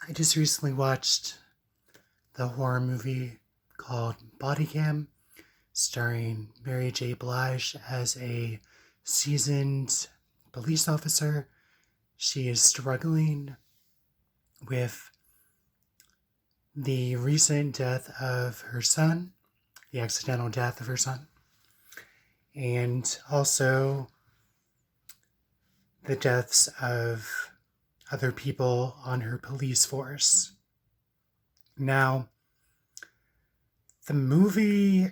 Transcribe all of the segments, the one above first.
I just recently watched the horror movie called Body Cam, starring Mary J. Blige as a seasoned police officer. She is struggling with the recent death of her son, the accidental death of her son, and also the deaths of other people on her police force. Now, the movie,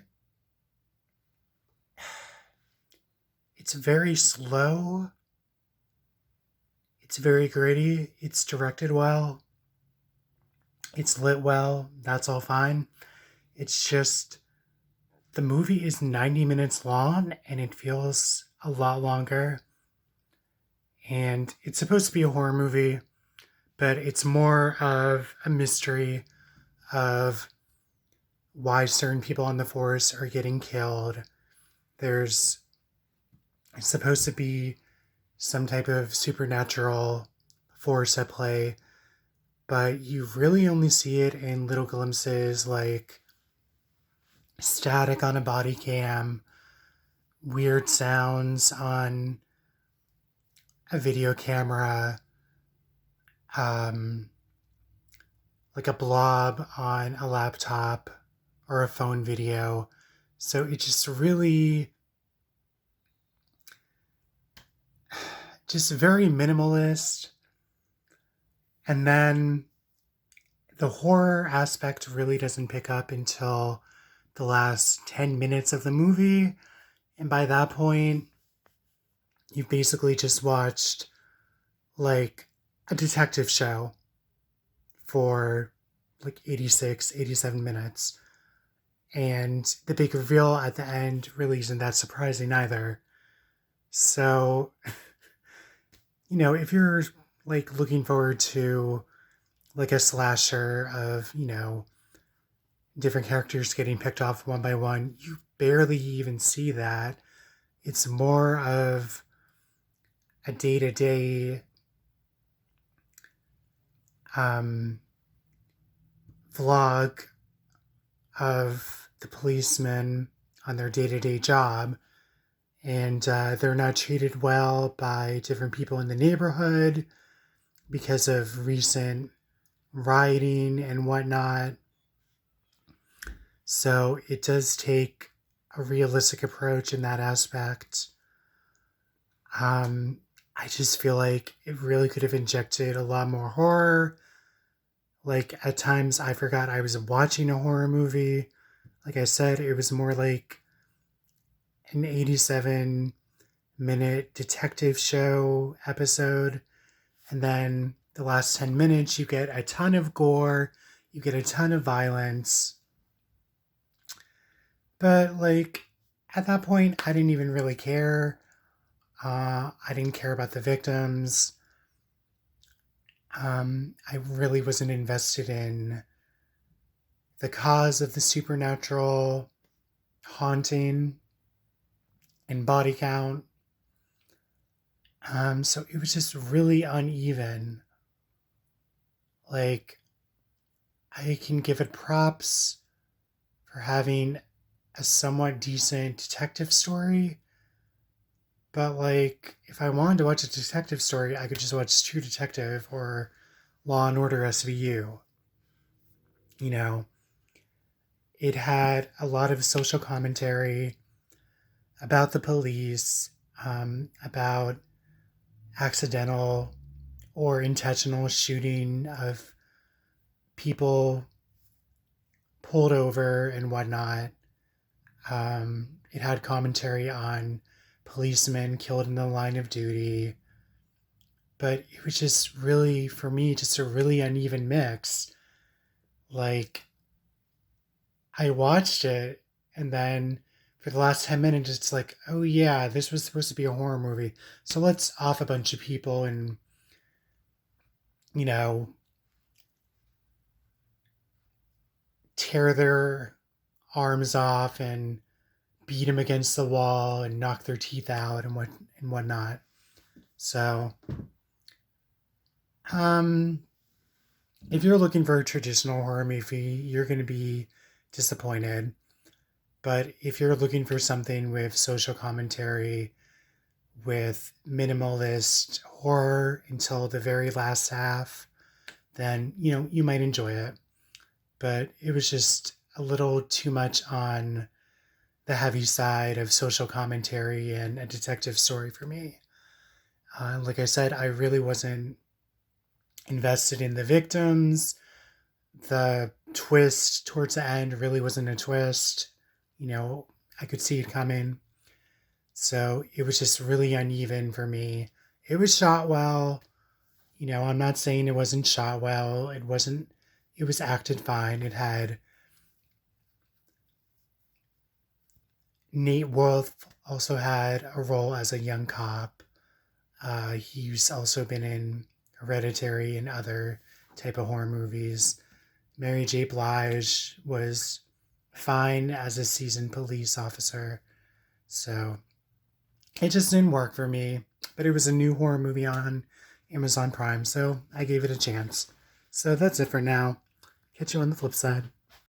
it's very slow. It's very gritty. It's directed well. It's lit well. That's all fine. It's just the movie is 90 minutes long and it feels a lot longer. And it's supposed to be a horror movie, but it's more of a mystery of why certain people on the force are getting killed. There's supposed to be some type of supernatural force at play, but you really only see it in little glimpses like static on a body cam, weird sounds on a video camera, um, like a blob on a laptop or a phone video. So it just very minimalist. And then the horror aspect really doesn't pick up until the last 10 minutes of the movie. And by that point, you've basically just watched like a detective show for like 86, 87 minutes. And the big reveal at the end really isn't that surprising either. So, if you're like looking forward to like a slasher of, different characters getting picked off one by one, you barely even see that. It's more of a day-to-day vlog of the policemen on their day-to-day job, and they're not treated well by different people in the neighborhood because of recent rioting and whatnot. So it does take a realistic approach in that aspect. I just feel like it really could have injected a lot more horror. Like at times I forgot I was watching a horror movie. Like I said, it was more like an 87-minute detective show episode. And then the last 10 minutes, you get a ton of gore, you get a ton of violence. But like at that point, I didn't even really care. I didn't care about the victims. I really wasn't invested in the cause of the supernatural haunting and body count. So it was just really uneven. Like, I can give it props for having a somewhat decent detective story. But like, if I wanted to watch a detective story, I could just watch True Detective or Law and Order SVU. You know, it had a lot of social commentary about the police, about accidental or intentional shooting of people pulled over and whatnot. It had commentary on policemen killed in the line of duty. But it was just really, for me, just a really uneven mix. Like, I watched it, and then for the last 10 minutes, it's like, oh yeah, this was supposed to be a horror movie. So let's off a bunch of people and, you know, tear their arms off and beat them against the wall and knock their teeth out and whatnot. So, um, if you're looking for a traditional horror movie, you're going to be disappointed. But if you're looking for something with social commentary, with minimalist horror until the very last half, then, you might enjoy it. But it was just a little too much on the heavy side of social commentary and a detective story for me. Like I said, I really wasn't invested in the victims. The twist towards the end really wasn't a twist. You know, I could see it coming. So it was just really uneven for me. It was shot well. I'm not saying it wasn't shot well. It was acted fine. It had Nate Wolf also had a role as a young cop. He's also been in Hereditary and other type of horror movies. Mary J. Blige was fine as a seasoned police officer. So it just didn't work for me. But it was a new horror movie on Amazon Prime, so I gave it a chance. So that's it for now. Catch you on the flip side.